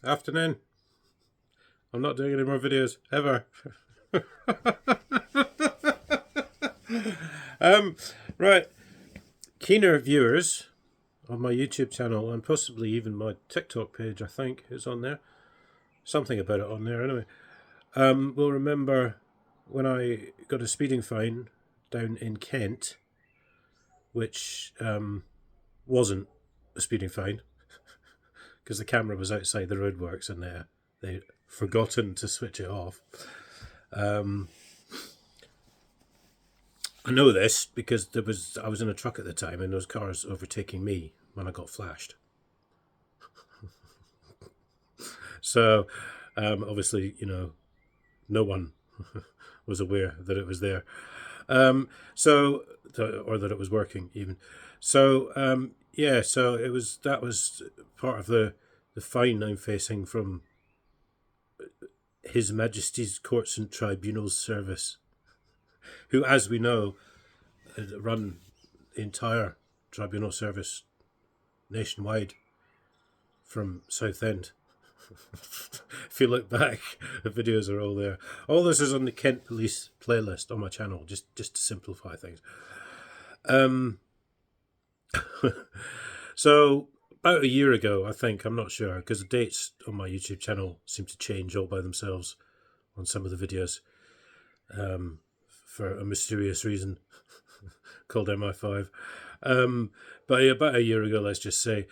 Afternoon. I'm not doing any more videos ever. um, right. Keener viewers on my YouTube channel and possibly even my TikTok page, I think, is on there. Something about it on there, anyway. Will remember when I got a speeding fine down in Kent, which wasn't a speeding fine because the camera was outside the roadworks and they'd forgotten to switch it off. I know this because I was in a truck at the time and there was cars overtaking me when I got flashed. So obviously, no one was aware that it was there. Or that it was working even. So so that was part of the fine I'm facing from His Majesty's Courts and Tribunals Service, who, as we know, run the entire tribunal service nationwide from Southend. If you look back, the videos are all there. All this is on the Kent Police playlist on my channel, just to simplify things. So about a year ago, I think, I'm not sure, because the dates on my YouTube channel seem to change all by themselves on some of the videos for a mysterious reason called MI5. But about a year ago, let's just say,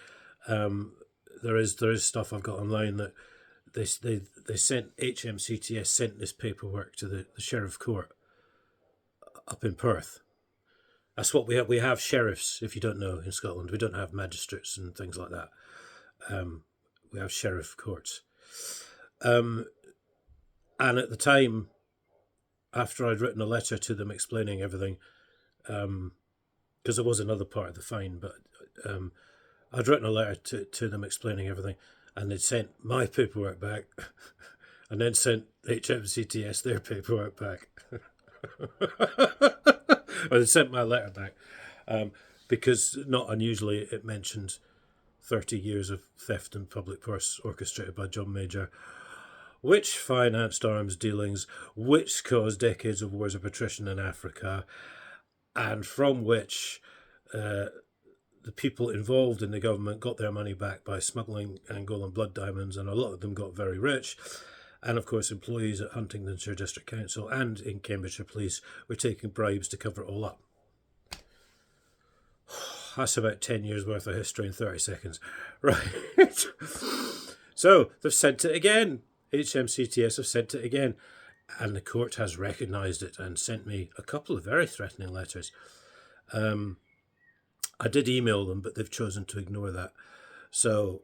there is stuff I've got online that they sent HMCTS sent this paperwork to the Sheriff Court up in Perth. That's what we have. We have sheriffs, if you don't know, in Scotland. We don't have magistrates and things like that. We have sheriff courts. And at the time, after I'd written a letter to them explaining everything, because there was another part of the fine, but I'd written a letter to them explaining everything, and they'd sent my paperwork back, and then sent HMCTS their paperwork back. Or they sent my letter back, because not unusually it mentioned 30 years of theft and public purse orchestrated by John Major, which financed arms dealings, which caused decades of wars of attrition in Africa, and from which the people involved in the government got their money back by smuggling Angolan blood diamonds, and a lot of them got very rich. And of course, employees at Huntingdonshire District Council and in Cambridgeshire Police were taking bribes to cover it all up. That's about 10 years worth of history in 30 seconds. Right. So they've sent it again. HMCTS have sent it again. And the court has recognised it and sent me a couple of very threatening letters. I did email them, but they've chosen to ignore that. So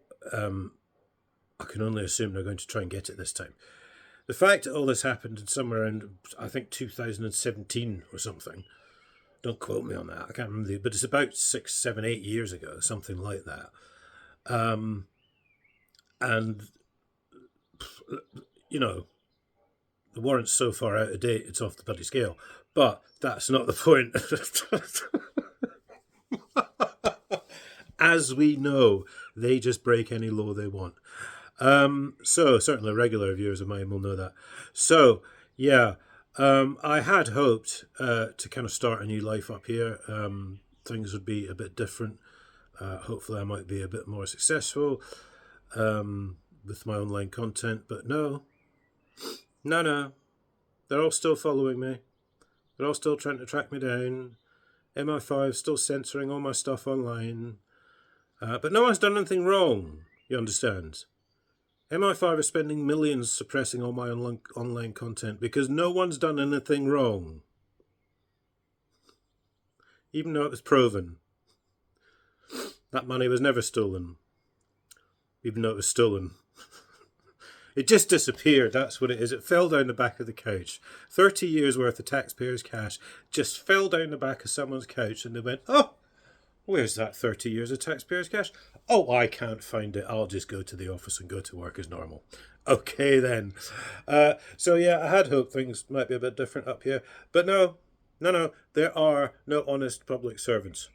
I can only assume they're going to try and get it this time. The fact that all this happened in somewhere in, I think, 2017 or something, don't quote me on that, I can't remember, but it's about 6, 7, 8 years ago, something like that. And, the warrant's so far out of date, it's off the bloody scale. But that's not the point. As we know, they just break any law they want. So certainly regular viewers of mine will know that. So yeah, I had hoped to kind of start a new life up here. Things would be a bit different. Hopefully I might be a bit more successful with my online content, but no. They're all still following me. They're all still trying to track me down. MI5 still censoring all my stuff online. But no one's done anything wrong, you understand? MI5 are spending millions suppressing all my online content because no one's done anything wrong. Even though it was proven. That money was never stolen. Even though it was stolen. It just disappeared, that's what it is. It fell down the back of the couch. 30 years worth of taxpayers' cash just fell down the back of someone's couch and they went, oh, where's that 30 years of taxpayers' cash? Oh, I can't find it. I'll just go to the office and go to work as normal. Okay, then. So, yeah, I had hoped things might be a bit different up here. But no. There are no honest public servants.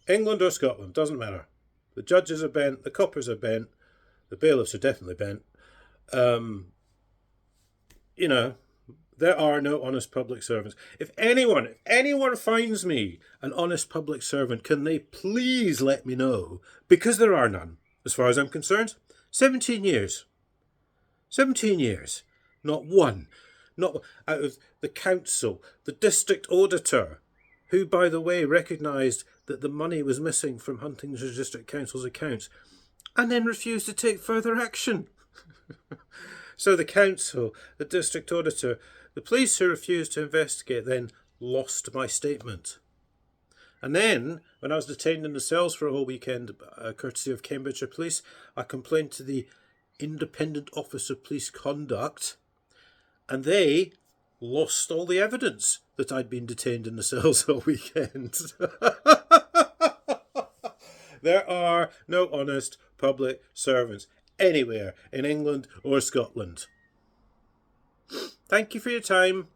England or Scotland, doesn't matter. The judges are bent, the coppers are bent, The bailiffs are definitely bent. You know, there are no honest public servants. If anyone finds me an honest public servant, can they please let me know? Because there are none, as far as I'm concerned. 17 years. 17 years. Not one. Not out of the council, the district auditor, who, by the way, recognised that the money was missing from Huntingdon District Council's accounts, and then refused to take further action. So the council, the district auditor, the police who refused to investigate then lost my statement. And then, when I was detained in the cells for a whole weekend, courtesy of Cambridgeshire Police, I complained to the Independent Office of Police Conduct, and they lost all the evidence that I'd been detained in the cells all weekend. There are no honest public servants anywhere in England or Scotland. Thank you for your time.